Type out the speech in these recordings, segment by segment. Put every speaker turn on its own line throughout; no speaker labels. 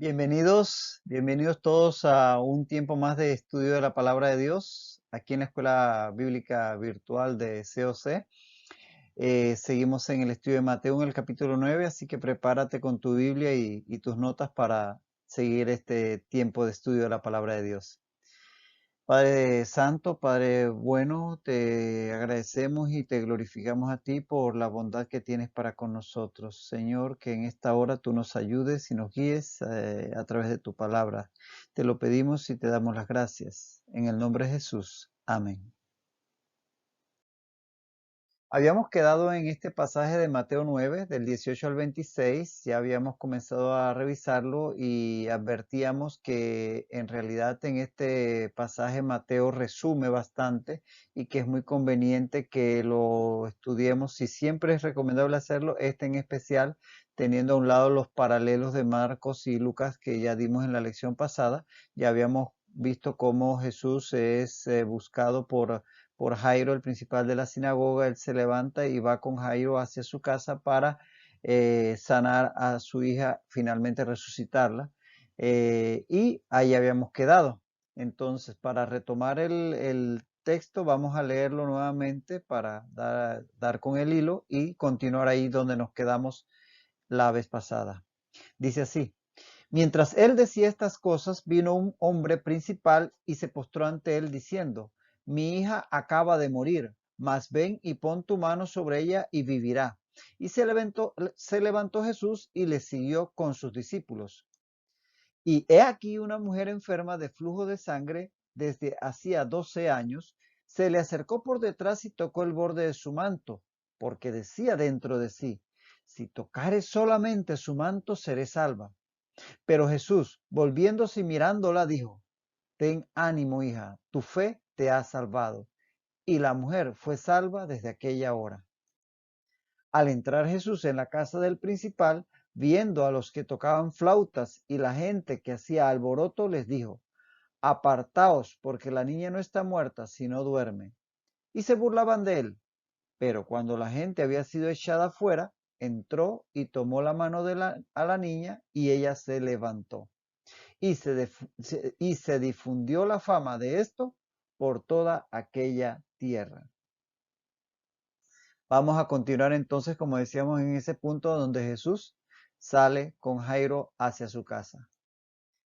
Bienvenidos todos a un tiempo más de estudio de la palabra de Dios aquí en la Escuela Bíblica Virtual de COC. Seguimos en el estudio de Mateo en el capítulo 9, así que prepárate con tu Biblia y tus notas para seguir este tiempo de estudio de la palabra de Dios. Padre Santo, Padre bueno, te agradecemos y te glorificamos a ti por la bondad que tienes para con nosotros. Señor, que en esta hora tú nos ayudes y nos guíes a través de tu palabra. Te lo pedimos y te damos las gracias. En el nombre de Jesús. Amén. Habíamos quedado en este pasaje de Mateo 9, del 18 al 26, ya habíamos comenzado a revisarlo y advertíamos que en realidad en este pasaje Mateo resume bastante y que es muy conveniente que lo estudiemos, si siempre es recomendable hacerlo, este en especial, teniendo a un lado los paralelos de Marcos y Lucas que ya dimos en la lección pasada. Ya habíamos visto cómo Jesús es buscado por Jairo, el principal de la sinagoga. Él se levanta y va con Jairo hacia su casa para sanar a su hija, finalmente resucitarla. Y ahí habíamos quedado. Entonces, para retomar el texto, vamos a leerlo nuevamente para dar con el hilo y continuar ahí donde nos quedamos la vez pasada. Dice así: Mientras él decía estas cosas, vino un hombre principal y se postró ante él diciendo: Mi hija acaba de morir, mas ven y pon tu mano sobre ella y vivirá. Y se levantó Jesús y le siguió con sus discípulos. Y he aquí una mujer enferma de flujo de sangre desde hacía 12 años, se le acercó por detrás y tocó el borde de su manto, porque decía dentro de sí: Si tocare solamente su manto, seré salva. Pero Jesús, volviéndose y mirándola, dijo: Ten ánimo, hija, tu fe te ha salvado. Y la mujer fue salva desde aquella hora. Al entrar Jesús en la casa del principal, viendo a los que tocaban flautas y la gente que hacía alboroto, les dijo: Apartaos, porque la niña no está muerta, sino duerme. Y se burlaban de él. Pero cuando la gente había sido echada fuera, entró y tomó la mano a la niña, y ella se levantó. Y se difundió la fama de esto por toda aquella tierra. Vamos a continuar entonces, como decíamos, en ese punto donde Jesús sale con Jairo hacia su casa.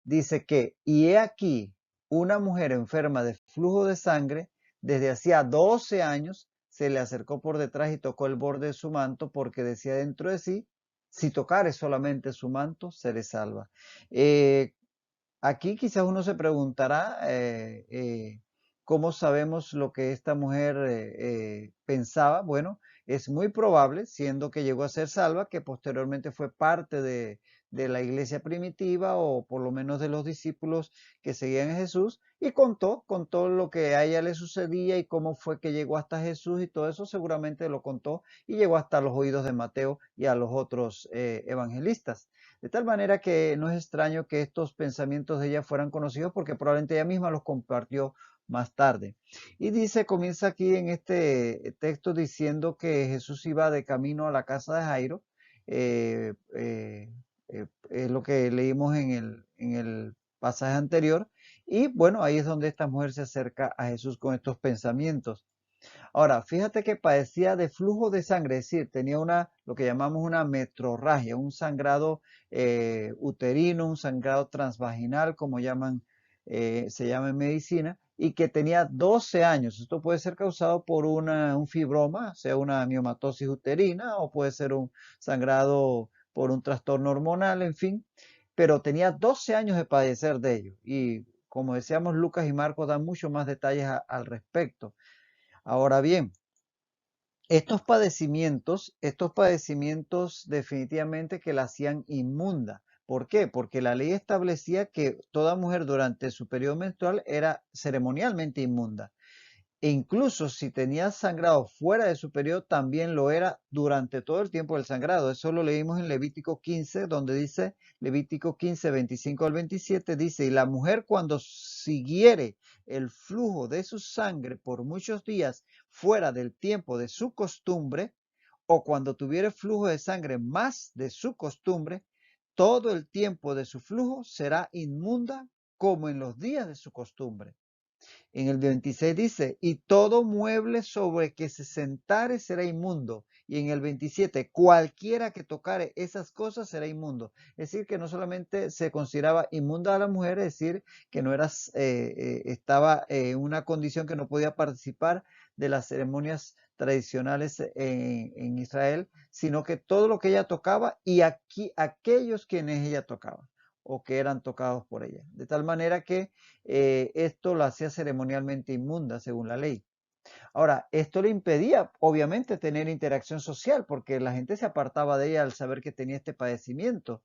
Dice que, y he aquí, una mujer enferma de flujo de sangre desde hacía 12 años se le acercó por detrás y tocó el borde de su manto, porque decía dentro de sí: Si tocare solamente su manto, seré salva. Aquí quizás uno se preguntará cómo sabemos lo que esta mujer pensaba. Bueno, es muy probable, siendo que llegó a ser salva, que posteriormente fue parte de la iglesia primitiva, o por lo menos de los discípulos que seguían a Jesús, y contó lo que a ella le sucedía y cómo fue que llegó hasta Jesús, y todo eso seguramente lo contó y llegó hasta los oídos de Mateo y a los otros evangelistas. De tal manera que no es extraño que estos pensamientos de ella fueran conocidos, porque probablemente ella misma los compartió más tarde. Y comienza aquí en este texto diciendo que Jesús iba de camino a la casa de Jairo. Es lo que leímos en el pasaje anterior. Y bueno, ahí es donde esta mujer se acerca a Jesús con estos pensamientos. Ahora, fíjate que padecía de flujo de sangre, es decir, tenía lo que llamamos una metrorragia, un sangrado uterino, un sangrado transvaginal, como se llama en medicina, y que tenía 12 años. Esto puede ser causado por un fibroma, sea una miomatosis uterina, o puede ser un sangrado por un trastorno hormonal, en fin, pero tenía 12 años de padecer de ello. Y como decíamos, Lucas y Marcos dan mucho más detalles al respecto. Ahora bien, estos padecimientos definitivamente que la hacían inmunda. ¿Por qué? Porque la ley establecía que toda mujer durante su periodo menstrual era ceremonialmente inmunda. E incluso si tenía sangrado fuera de su periodo, también lo era durante todo el tiempo del sangrado. Eso lo leímos en Levítico 15, donde dice, Levítico 15, 25 al 27, dice: Y la mujer, cuando siguiere el flujo de su sangre por muchos días fuera del tiempo de su costumbre, o cuando tuviere flujo de sangre más de su costumbre, todo el tiempo de su flujo será inmunda como en los días de su costumbre. En el 26 dice, y todo mueble sobre que se sentare será inmundo. Y en el 27, cualquiera que tocare esas cosas será inmundo. Es decir, que no solamente se consideraba inmunda a la mujer, es decir, que no era, estaba en una condición que no podía participar de las ceremonias tradicionales en Israel, sino que todo lo que ella tocaba y aquí aquellos quienes ella tocaba o que eran tocados por ella. De tal manera que esto la hacía ceremonialmente inmunda según la ley. Ahora, esto le impedía, obviamente, tener interacción social, porque la gente se apartaba de ella al saber que tenía este padecimiento.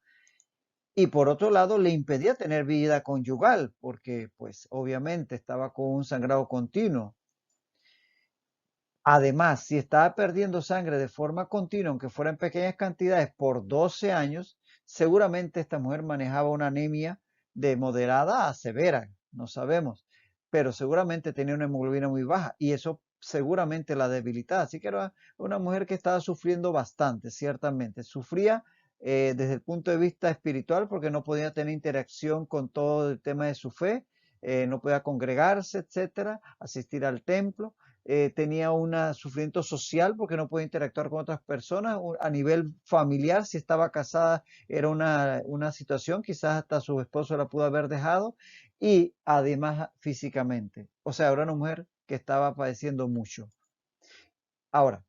Y por otro lado, le impedía tener vida conyugal, porque, pues, obviamente estaba con un sangrado continuo. Además, si estaba perdiendo sangre de forma continua, aunque fuera en pequeñas cantidades, por 12 años, seguramente esta mujer manejaba una anemia de moderada a severa, no sabemos, pero seguramente tenía una hemoglobina muy baja y eso seguramente la debilitaba. Así que era una mujer que estaba sufriendo bastante, ciertamente. Sufría desde el punto de vista espiritual porque no podía tener interacción con todo el tema de su fe, no podía congregarse, etcétera, asistir al templo, tenía un sufrimiento social porque no podía interactuar con otras personas. A nivel familiar, si estaba casada, era una situación, quizás hasta su esposo la pudo haber dejado, y además físicamente. O sea, era una mujer que estaba padeciendo mucho. Ahora,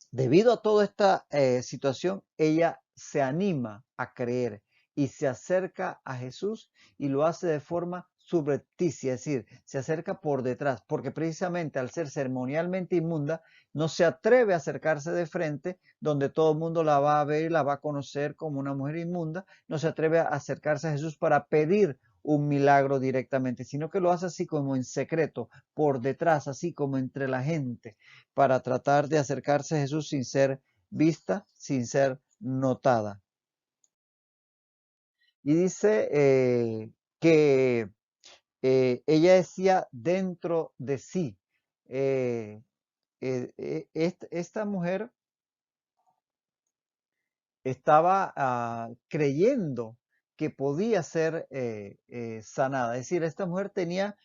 debido a toda esta situación, ella se anima a creer y se acerca a Jesús y lo hace de forma subrepticia, es decir, se acerca por detrás, porque precisamente al ser ceremonialmente inmunda, no se atreve a acercarse de frente, donde todo el mundo la va a ver y la va a conocer como una mujer inmunda, no se atreve a acercarse a Jesús para pedir un milagro directamente, sino que lo hace así como en secreto, por detrás, así como entre la gente para tratar de acercarse a Jesús sin ser vista, sin ser notada. Y dice que ella decía dentro de sí, esta mujer estaba creyendo que podía ser sanada. Es decir, esta mujer tenía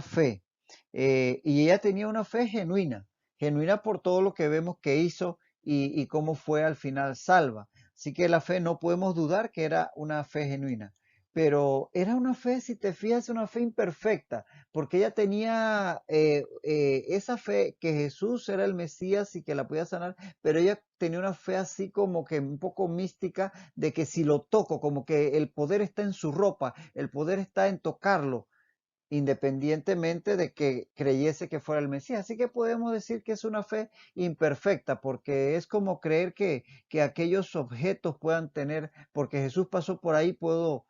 fe y ella tenía una fe genuina, genuina por todo lo que vemos que hizo y cómo fue al final salva. Así que la fe no podemos dudar que era una fe genuina, pero era una fe, si te fijas, una fe imperfecta, porque ella tenía esa fe que Jesús era el Mesías y que la podía sanar, pero ella tenía una fe así como que un poco mística de que si lo toco, como que el poder está en su ropa, el poder está en tocarlo, independientemente de que creyese que fuera el Mesías. Así que podemos decir que es una fe imperfecta, porque es como creer que aquellos objetos puedan tener, porque Jesús pasó por ahí, puedo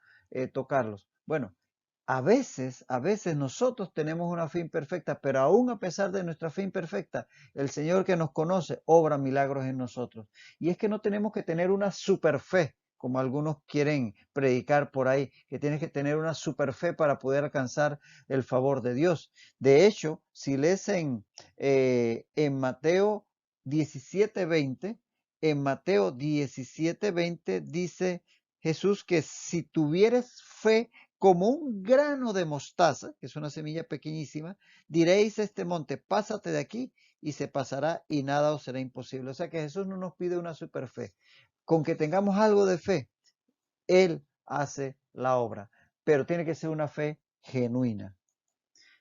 tocarlos. Bueno, a veces nosotros tenemos una fe imperfecta, pero aún a pesar de nuestra fe imperfecta, el Señor que nos conoce obra milagros en nosotros. Y es que no tenemos que tener una super fe, como algunos quieren predicar por ahí, que tienes que tener una super fe para poder alcanzar el favor de Dios. De hecho, si lees en Mateo 17:20, en Mateo 17:20 dice Jesús que si tuvieres fe como un grano de mostaza, que es una semilla pequeñísima, diréis a este monte, pásate de aquí y se pasará y nada os será imposible. O sea que Jesús no nos pide una super fe. Con que tengamos algo de fe, Él hace la obra, pero tiene que ser una fe genuina.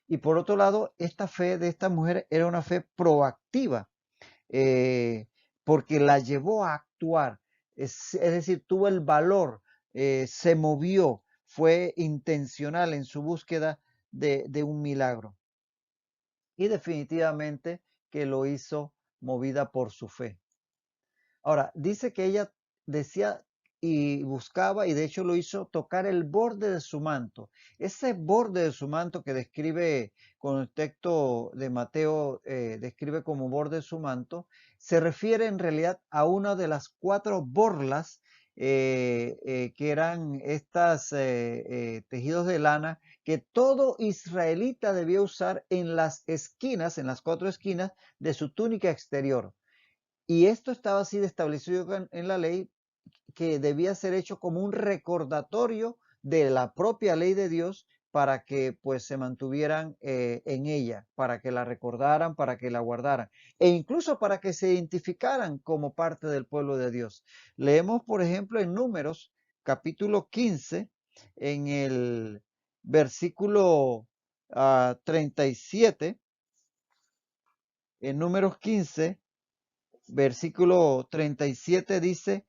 Y por otro lado, esta fe de esta mujer era una fe proactiva, eh, porque la llevó a actuar, es decir, tuvo el valor, se movió, fue intencional en su búsqueda de un milagro. Y definitivamente que lo hizo movida por su fe. Ahora, dice que ella decía y buscaba, y de hecho lo hizo, tocar el borde de su manto. Ese borde de su manto que describe con el texto de Mateo, describe como borde de su manto, se refiere en realidad a una de las cuatro borlas que eran estas tejidos de lana que todo israelita debía usar en las esquinas, en las cuatro esquinas de su túnica exterior. Y esto estaba así establecido en la ley que debía ser hecho como un recordatorio de la propia ley de Dios para que pues se mantuvieran en ella, para que la recordaran, para que la guardaran e incluso para que se identificaran como parte del pueblo de Dios. Leemos, por ejemplo, en Números capítulo 15, en el versículo 37, en Números 15, versículo 37 dice,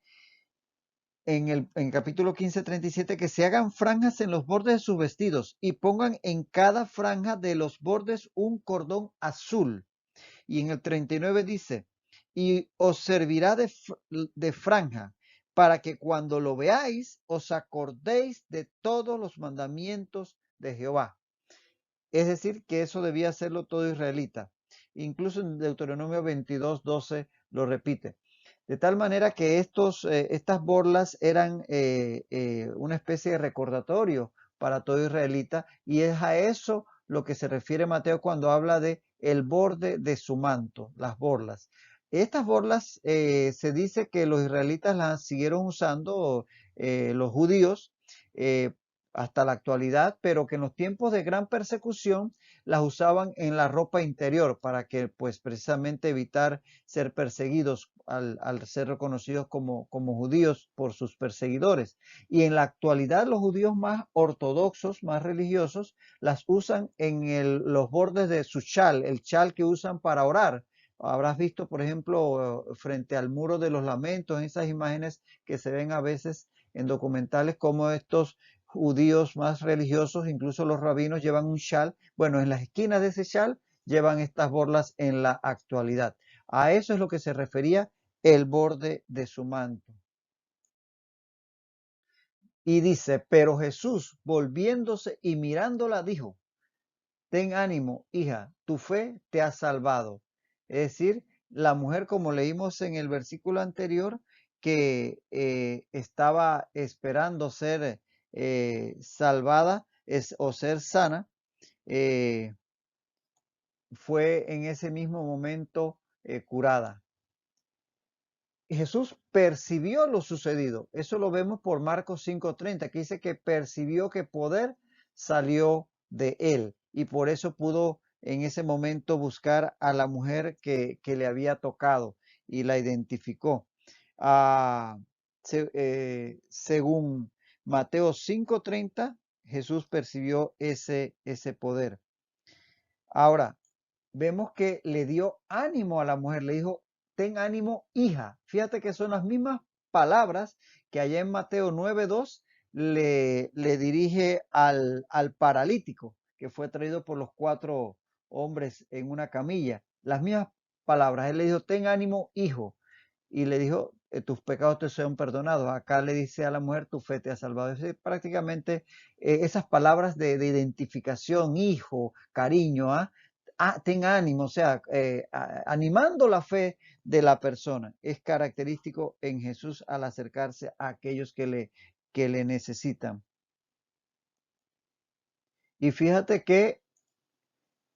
en capítulo 15, 37, que se hagan franjas en los bordes de sus vestidos y pongan en cada franja de los bordes un cordón azul. Y en el 39 dice, y os servirá de franja para que cuando lo veáis os acordéis de todos los mandamientos de Jehová. Es decir, que eso debía hacerlo todo israelita. Incluso en Deuteronomio 22, 12 lo repite. De tal manera que estas borlas eran una especie de recordatorio para todo israelita, y es a eso lo que se refiere Mateo cuando habla de el borde de su manto, las borlas. Estas borlas se dice que los israelitas las siguieron usando, los judíos, eh, hasta la actualidad, pero que en los tiempos de gran persecución las usaban en la ropa interior para que pues precisamente evitar ser perseguidos al ser reconocidos como judíos por sus perseguidores. Y en la actualidad los judíos más ortodoxos, más religiosos, las usan en los bordes de su chal, el chal que usan para orar. Habrás visto, por ejemplo, frente al muro de los lamentos, esas imágenes que se ven a veces en documentales, como estos judíos más religiosos, incluso los rabinos, llevan un shal. Bueno, en las esquinas de ese shal llevan estas borlas en la actualidad. A eso es lo que se refería el borde de su manto. Y dice, pero Jesús, volviéndose y mirándola, dijo, ten ánimo, hija, tu fe te ha salvado. Es decir, la mujer, como leímos en el versículo anterior, que estaba esperando ser salvada o ser sana, eh, fue en ese mismo momento curada. Jesús percibió lo sucedido. Eso lo vemos por Marcos 5:30, que dice que percibió que poder salió de él y por eso pudo en ese momento buscar a la mujer que le había tocado y la identificó. Ah, según Mateo 5:30, Jesús percibió ese poder. Ahora, vemos que le dio ánimo a la mujer, le dijo, ten ánimo, hija. Fíjate que son las mismas palabras que allá en Mateo 9:2 le dirige al paralítico, que fue traído por los 4 hombres en una camilla. Las mismas palabras. Él le dijo, ten ánimo, hijo. Y le dijo, tus pecados te sean perdonados. Acá le dice a la mujer, tu fe te ha salvado. Es decir, prácticamente esas palabras de identificación, hijo, cariño, ten ánimo, o sea, animando la fe de la persona. Es característico en Jesús al acercarse a aquellos que le necesitan. Y fíjate que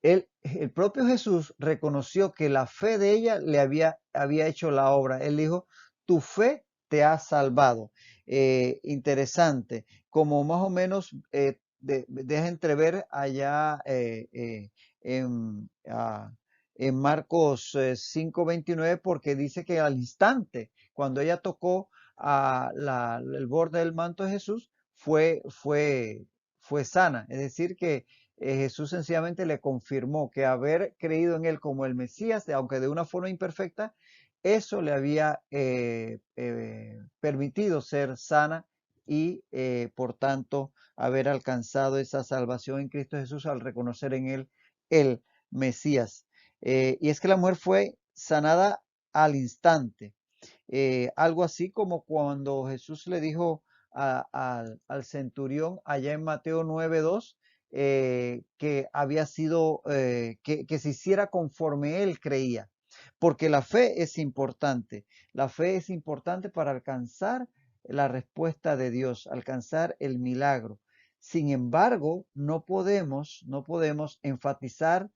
el propio Jesús reconoció que la fe de ella le había hecho la obra. Él dijo, tu fe te ha salvado. Interesante, como más o menos deja entrever allá en Marcos 5:29, porque dice que al instante, cuando ella tocó el borde del manto de Jesús, fue sana. Es decir, que Jesús sencillamente le confirmó que haber creído en él como el Mesías, aunque de una forma imperfecta, eso le había permitido ser sana y por tanto haber alcanzado esa salvación en Cristo Jesús al reconocer en él el Mesías. Y es que la mujer fue sanada al instante. Algo así como cuando Jesús le dijo al centurión allá en Mateo 9:2, que había sido, que se hiciera conforme él creía, porque la fe es importante para alcanzar la respuesta de Dios, alcanzar el milagro. Sin embargo, no podemos enfatizar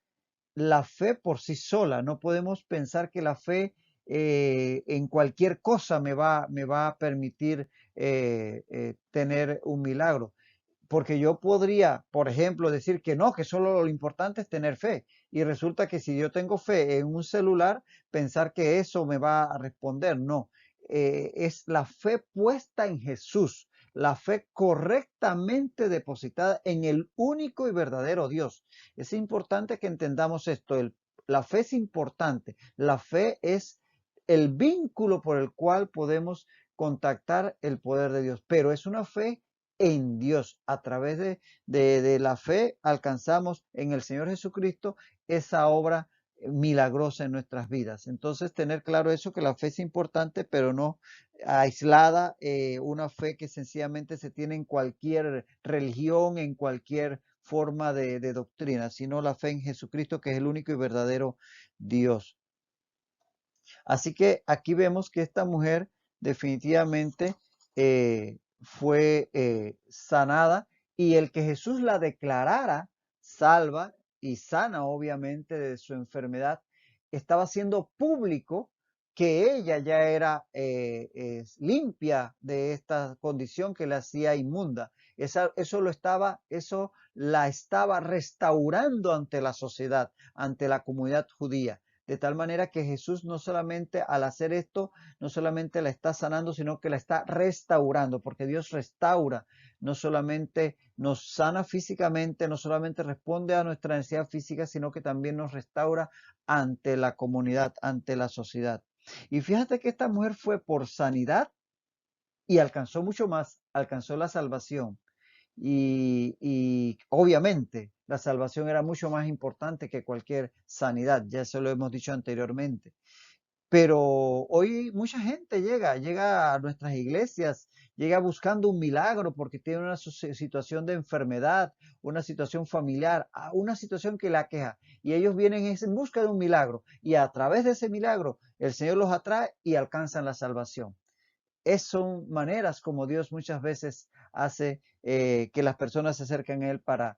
la fe por sí sola, no podemos pensar que la fe en cualquier cosa me va a permitir tener un milagro. Porque yo podría, por ejemplo, decir que no, que solo lo importante es tener fe. Y resulta que si yo tengo fe en un celular, pensar que eso me va a responder. No, es la fe puesta en Jesús, la fe correctamente depositada en el único y verdadero Dios. Es importante que entendamos esto. La fe es importante. La fe es el vínculo por el cual podemos contactar el poder de Dios, pero es una fe en Dios. A través de la fe alcanzamos en el Señor Jesucristo esa obra milagrosa en nuestras vidas. Entonces, tener claro eso, que la fe es importante, pero no aislada, una fe que sencillamente se tiene en cualquier religión, en cualquier forma de doctrina, sino la fe en Jesucristo, que es el único y verdadero Dios. Así que aquí vemos que esta mujer definitivamente fue sanada, y el que Jesús la declarara salva y sana obviamente de su enfermedad, estaba haciendo público que ella ya era limpia de esta condición que la hacía inmunda. Eso la estaba restaurando ante la sociedad, ante la comunidad judía. De tal manera que Jesús, no solamente al hacer esto, no solamente la está sanando, sino que la está restaurando, porque Dios restaura, no solamente nos sana físicamente, no solamente responde a nuestra necesidad física, sino que también nos restaura ante la comunidad, ante la sociedad. Y fíjate que esta mujer fue por sanidad y alcanzó mucho más, alcanzó la salvación. Y obviamente la salvación era mucho más importante que cualquier sanidad, ya eso lo hemos dicho anteriormente. Pero hoy mucha gente llega a nuestras iglesias, llega buscando un milagro porque tiene una situación de enfermedad, una situación familiar, una situación que la queja. Y ellos vienen en busca de un milagro. Y a través de ese milagro, el Señor los atrae y alcanzan la salvación. Son maneras como Dios muchas veces hace que las personas se acerquen a Él para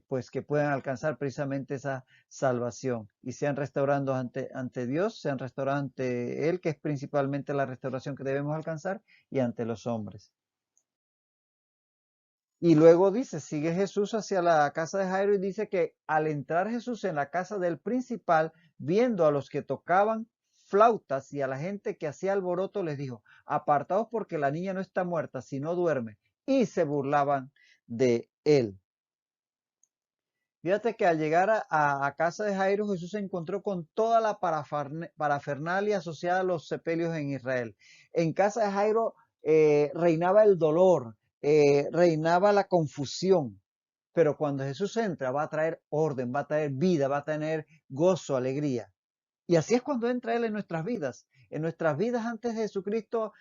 pues que puedan alcanzar precisamente esa salvación y sean restaurando ante Dios, sean restaurando ante Él, que es principalmente la restauración que debemos alcanzar, y ante los hombres. Y luego dice, sigue Jesús hacia la casa de Jairo y dice que al entrar Jesús en la casa del principal, viendo a los que tocaban flautas y a la gente que hacía alboroto, les dijo, apartaos porque la niña no está muerta, sino duerme. Y se burlaban de él. Fíjate que al llegar a casa de Jairo, Jesús se encontró con toda la parafernalia asociada a los sepelios en Israel. En casa de Jairo reinaba el dolor, reinaba la confusión. Pero cuando Jesús entra, va a traer orden, va a traer vida, va a tener gozo, alegría. Y así es cuando entra Él en nuestras vidas. En nuestras vidas antes de Jesucristo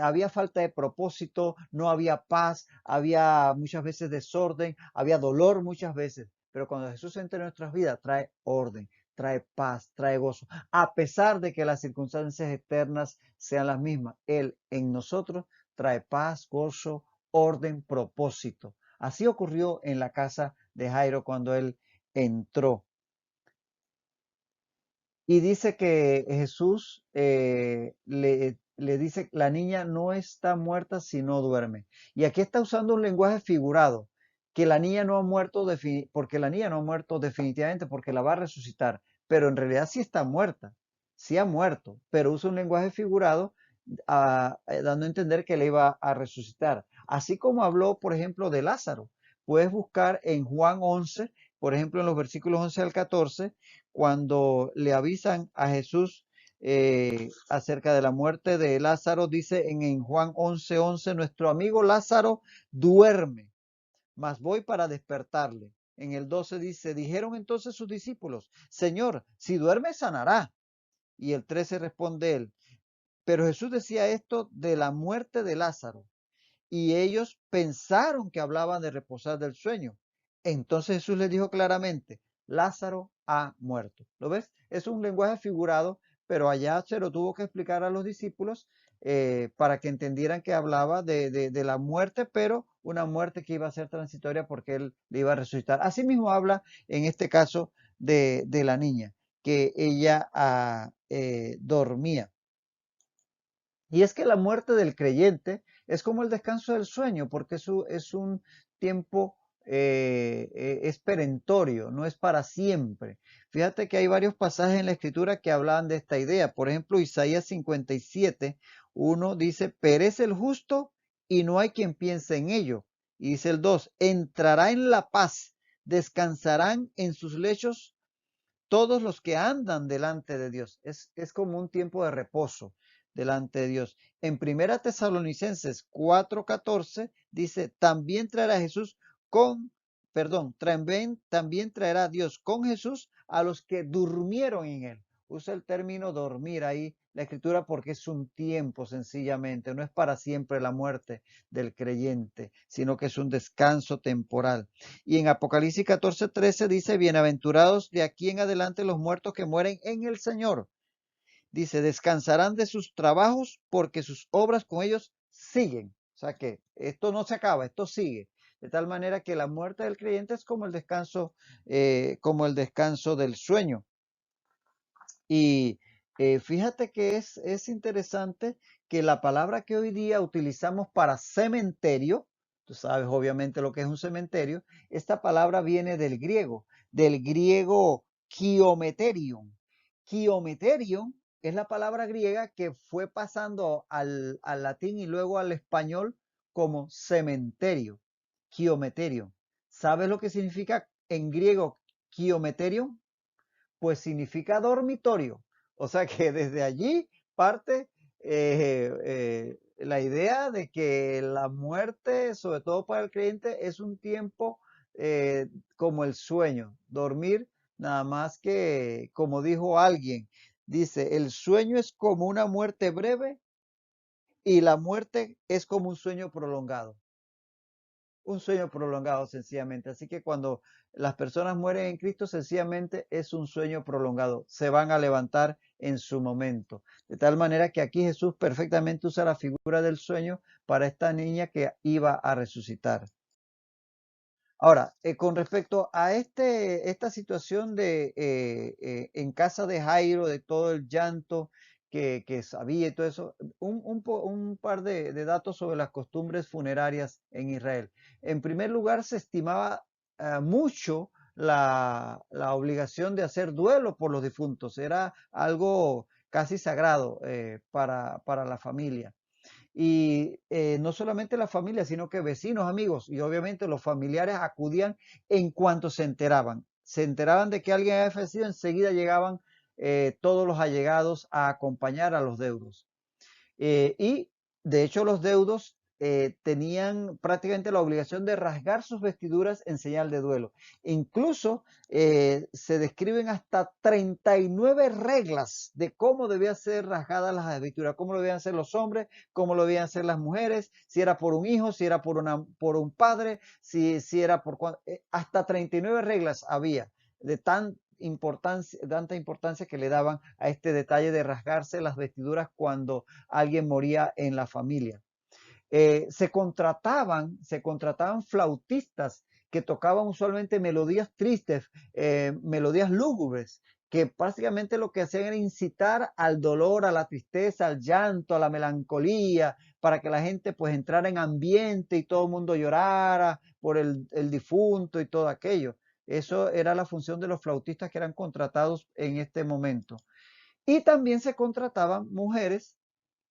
había falta de propósito, no había paz, había muchas veces desorden, había dolor muchas veces. Pero cuando Jesús entra en nuestras vidas, trae orden, trae paz, trae gozo. A pesar de que las circunstancias externas sean las mismas, Él en nosotros trae paz, gozo, orden, propósito. Así ocurrió en la casa de Jairo cuando Él entró. Y dice que Jesús le dice, la niña no está muerta sino duerme. Y aquí está usando un lenguaje figurado, que la niña no ha muerto, porque la niña no ha muerto definitivamente, porque la va a resucitar, pero en realidad sí está muerta, sí ha muerto, pero usa un lenguaje figurado dando a entender que le iba a resucitar. Así como habló, por ejemplo, de Lázaro. Puedes buscar en Juan 11, por ejemplo, en los versículos 11 al 14, cuando le avisan a Jesús acerca de la muerte de Lázaro, dice en Juan 11:11, nuestro amigo Lázaro duerme, mas voy para despertarle. En el 12 dice, dijeron entonces sus discípulos, Señor, si duerme sanará. Y el 13 responde él, pero Jesús decía esto de la muerte de Lázaro, y ellos pensaron que hablaban de reposar del sueño. Entonces Jesús les dijo claramente, Lázaro ha muerto. ¿Lo ves? Es un lenguaje figurado, pero allá se lo tuvo que explicar a los discípulos para que entendieran que hablaba de la muerte, pero una muerte que iba a ser transitoria porque él le iba a resucitar. Asimismo habla en este caso de la niña, que ella dormía. Y es que la muerte del creyente es como el descanso del sueño, porque es un tiempo, es perentorio, no es para siempre. Fíjate que hay varios pasajes en la Escritura que hablan de esta idea. Por ejemplo, Isaías 57, uno dice, perece el justo y no hay quien piense en ello. Y dice el 2, entrará en la paz, descansarán en sus lechos todos los que andan delante de Dios. Es como un tiempo de reposo delante de Dios. En Primera Tesalonicenses 4:14 dice, también traerá Jesús con, perdón, también traerá Dios con Jesús a los que durmieron en él. Usa el término dormir ahí la escritura porque es un tiempo sencillamente, no es para siempre la muerte del creyente, sino que es un descanso temporal. Y en Apocalipsis 14:13 dice, bienaventurados de aquí en adelante los muertos que mueren en el Señor. Dice, descansarán de sus trabajos porque sus obras con ellos siguen. O sea que esto no se acaba, esto sigue. De tal manera que la muerte del creyente es como el descanso del sueño. Y fíjate que es interesante que la palabra que hoy día utilizamos para cementerio, tú sabes obviamente lo que es un cementerio, esta palabra viene del griego kiometerion. Kiometerion es la palabra griega que fue pasando al latín y luego al español como cementerio. Kiometerion. ¿Sabes lo que significa en griego kiometerion? Pues significa dormitorio. O sea que desde allí parte la idea de que la muerte, sobre todo para el creyente, es un tiempo como el sueño, dormir nada más que, como dijo alguien, dice, el sueño es como una muerte breve y la muerte es como un sueño prolongado. Un sueño prolongado sencillamente. Así que cuando las personas mueren en Cristo, sencillamente es un sueño prolongado. Se van a levantar en su momento. De tal manera que aquí Jesús perfectamente usa la figura del sueño para esta niña que iba a resucitar. Ahora, con respecto a esta situación de en casa de Jairo, de todo el llanto que sabía y todo eso, un par de datos sobre las costumbres funerarias en Israel. En primer lugar, se estimaba mucho la obligación de hacer duelo por los difuntos. Era algo casi sagrado para la familia. Y no solamente la familia, sino que vecinos, amigos y obviamente los familiares acudían en cuanto se enteraban. Se enteraban de que alguien había fallecido, enseguida llegaban todos los allegados a acompañar a los deudos. Y de hecho los deudos tenían prácticamente la obligación de rasgar sus vestiduras en señal de duelo. Incluso se describen hasta 39 reglas de cómo debían ser rasgadas las vestiduras, cómo lo debían hacer los hombres, cómo lo debían hacer las mujeres, si era por un hijo, si era por un padre, si era hasta 39 reglas había de tanta importancia que le daban a este detalle de rasgarse las vestiduras cuando alguien moría en la familia. Se contrataban flautistas que tocaban usualmente melodías tristes, melodías lúgubres, que prácticamente lo que hacían era incitar al dolor, a la tristeza, al llanto, a la melancolía, para que la gente pues entrara en ambiente y todo el mundo llorara por el difunto y todo aquello. Eso era la función de los flautistas que eran contratados en este momento. Y también se contrataban mujeres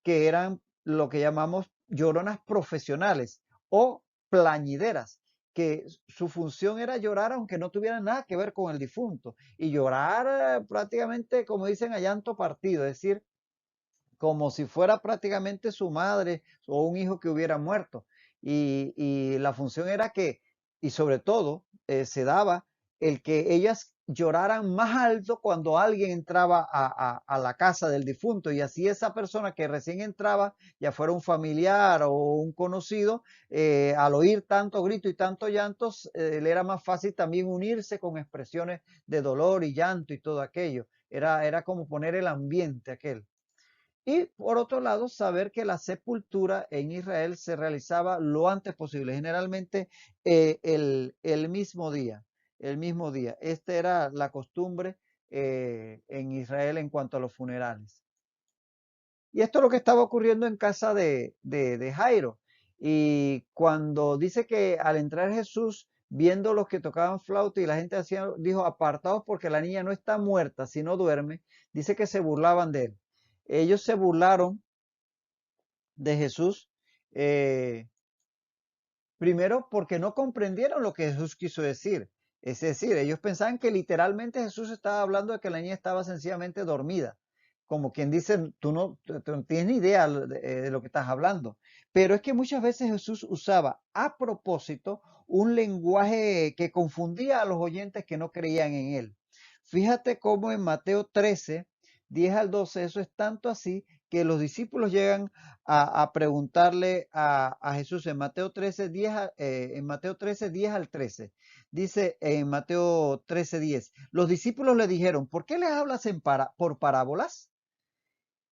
que eran lo que llamamos lloronas profesionales o plañideras, que su función era llorar aunque no tuvieran nada que ver con el difunto y llorar prácticamente, como dicen, a llanto partido, es decir, como si fuera prácticamente su madre o un hijo que hubiera muerto. Y la función era que, y sobre todo, se daba el que ellas lloraran más alto cuando alguien entraba a la casa del difunto y así esa persona que recién entraba, ya fuera un familiar o un conocido, al oír tanto grito y tanto llantos, le era más fácil también unirse con expresiones de dolor y llanto y todo aquello. Era como poner el ambiente aquel. Y por otro lado, saber que la sepultura en Israel se realizaba lo antes posible, generalmente el mismo día, el mismo día. Esta era la costumbre en Israel en cuanto a los funerales. Y esto es lo que estaba ocurriendo en casa de Jairo. Y cuando dice que al entrar Jesús, viendo los que tocaban flauta y la gente hacía, dijo, apartaos porque la niña no está muerta, sino duerme, dice que se burlaban de él. Ellos se burlaron de Jesús, eh, primero porque no comprendieron lo que Jesús quiso decir. Es decir, ellos pensaban que literalmente Jesús estaba hablando de que la niña estaba sencillamente dormida. Como quien dice, tú no tienes ni idea de lo que estás hablando. Pero es que muchas veces Jesús usaba a propósito un lenguaje que confundía a los oyentes que no creían en él. Fíjate cómo en Mateo 13, 10 al 12, eso es tanto así que los discípulos llegan a preguntarle a Jesús en Mateo 13, 10, en Mateo 13, 10 al 13. Dice en Mateo 13, 10, los discípulos le dijeron, ¿por qué les hablas por parábolas?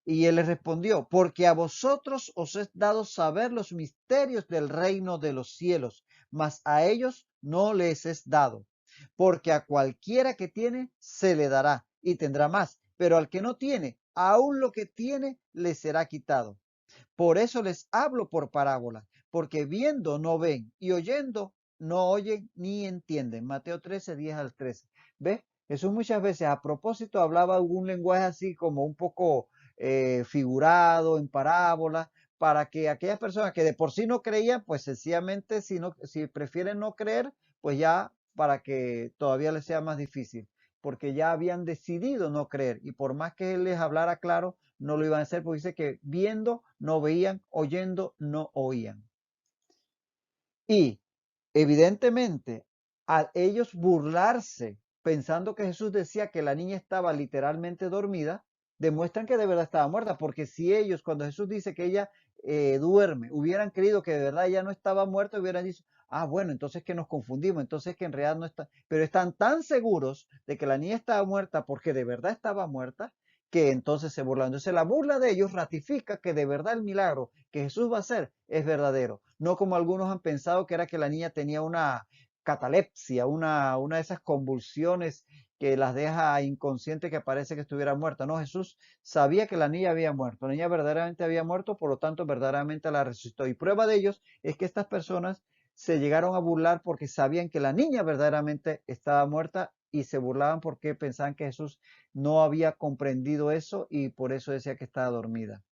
Y él les respondió, porque a vosotros os es dado saber los misterios del reino de los cielos, mas a ellos no les es dado. Porque a cualquiera que tiene, se le dará y tendrá más, pero al que no tiene, aún lo que tiene, le será quitado. Por eso les hablo por parábolas, porque viendo no ven y oyendo no oyen ni entienden. Mateo 13, 10 al 13. ¿Ves? Jesús muchas veces a propósito hablaba algún lenguaje así como un poco figurado, en parábolas, para que aquellas personas que de por sí no creían, pues sencillamente si prefieren no creer, pues ya para que todavía les sea más difícil, porque ya habían decidido no creer y por más que él les hablara claro, no lo iban a hacer porque dice que viendo no veían, oyendo no oían. Y evidentemente, al ellos burlarse pensando que Jesús decía que la niña estaba literalmente dormida, demuestran que de verdad estaba muerta, porque si ellos, cuando Jesús dice que ella duerme, hubieran creído que de verdad ella no estaba muerta, hubieran dicho, ah, bueno, entonces que nos confundimos, entonces que en realidad no está, pero están tan seguros de que la niña estaba muerta porque de verdad estaba muerta, que entonces se burlan. Entonces la burla de ellos ratifica que de verdad el milagro que Jesús va a hacer es verdadero. No como algunos han pensado que era que la niña tenía una catalepsia, una de esas convulsiones que las deja inconsciente que parece que estuviera muerta. No, Jesús sabía que la niña había muerto. La niña verdaderamente había muerto, por lo tanto verdaderamente la resucitó. Y prueba de ellos es que estas personas se llegaron a burlar porque sabían que la niña verdaderamente estaba muerta y se burlaban porque pensaban que Jesús no había comprendido eso y por eso decía que estaba dormida.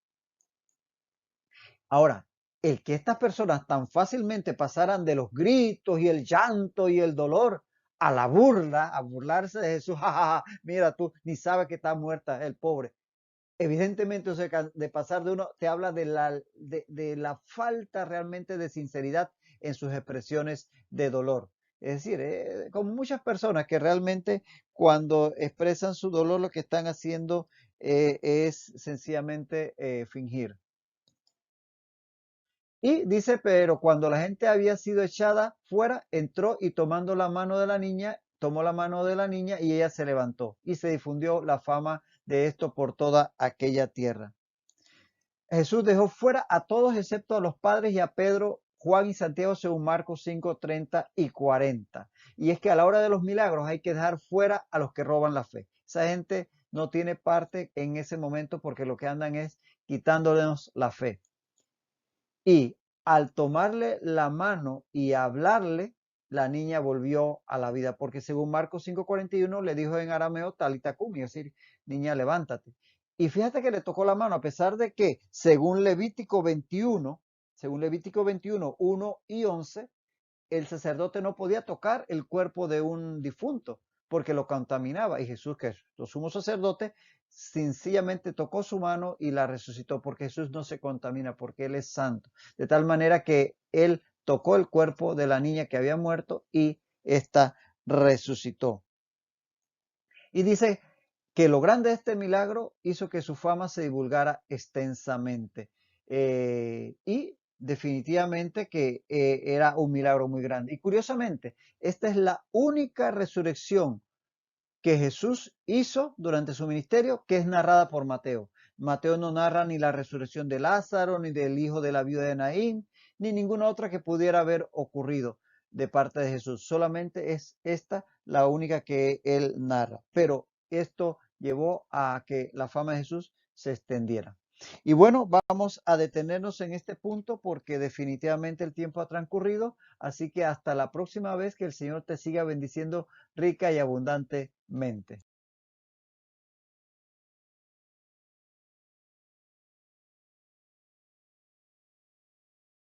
Ahora, el que estas personas tan fácilmente pasaran de los gritos y el llanto y el dolor a la burla, a burlarse de Jesús, jajaja, mira tú, ni sabes que está muerta el pobre. Evidentemente, o sea, de pasar de uno, te habla de la falta realmente de sinceridad en sus expresiones de dolor. Es decir, como muchas personas que realmente cuando expresan su dolor lo que están haciendo es sencillamente fingir. Y dice, pero cuando la gente había sido echada fuera, entró y tomando la mano de la niña, tomó la mano de la niña y ella se levantó. Y se difundió la fama de esto por toda aquella tierra. Jesús dejó fuera a todos excepto a los padres y a Pedro, Juan y Santiago según Marcos 5, 30 y 40. Y es que a la hora de los milagros hay que dejar fuera a los que roban la fe. Esa gente no tiene parte en ese momento porque lo que andan es quitándonos la fe. Y al tomarle la mano y hablarle, la niña volvió a la vida, porque según Marcos 5:41 le dijo en arameo talita cumi, es decir, niña, levántate. Y fíjate que le tocó la mano, a pesar de que según Levítico 21, 1 y 11, el sacerdote no podía tocar el cuerpo de un difunto porque lo contaminaba. Y Jesús, que es el sumo sacerdote, sencillamente tocó su mano y la resucitó porque Jesús no se contamina, porque Él es santo. De tal manera que Él tocó el cuerpo de la niña que había muerto y ésta resucitó. Y dice que lo grande de este milagro hizo que su fama se divulgara extensamente. Y definitivamente que era un milagro muy grande. Y curiosamente, esta es la única resurrección que Jesús hizo durante su ministerio que es narrada por Mateo. Mateo no narra ni la resurrección de Lázaro, ni del hijo de la viuda de Naín, ni ninguna otra que pudiera haber ocurrido de parte de Jesús. Solamente es esta la única que él narra. Pero esto llevó a que la fama de Jesús se extendiera. Y bueno, vamos a detenernos en este punto porque definitivamente el tiempo ha transcurrido, así que hasta la próxima vez, que el Señor te siga bendiciendo rica y abundantemente.